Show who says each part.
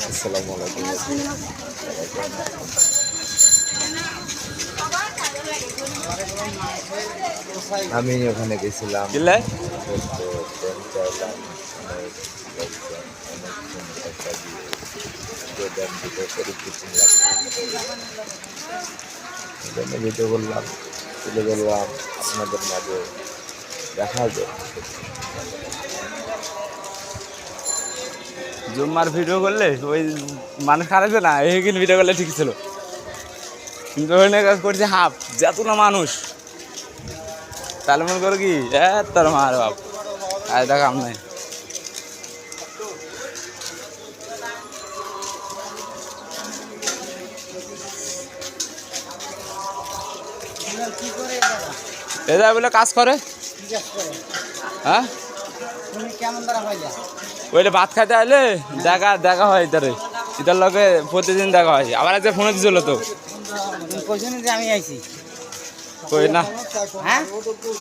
Speaker 1: আসসালামু আলাইকুম। আমি ওখানে গেছিলাম, ভিডিও করলাম, তুলে ধরলাম আপনাদের মাঝে। দেখা যায়
Speaker 2: জুম্মার ভিডিও করলে ওই মানুষ খারাপছে না, এই কিন্তু ভিডিও করলে ঠিক ছিল, কিন্তু ওখানে করছে হাফ যেত না মানুষ, তাহলে মনে করো কি তোর মার বাপ আর দেখাম নাই। এরা বলে কাজ করে, হ্যাঁ ওইটা ভাত খাইতে আসলে দেখা হয় ইতারে, ইতার লগে প্রতিদিন দেখা হয়। আবার আজকে ফোনে দিছিল তো
Speaker 3: আমি আইছি
Speaker 2: কই না।
Speaker 3: হ্যাঁ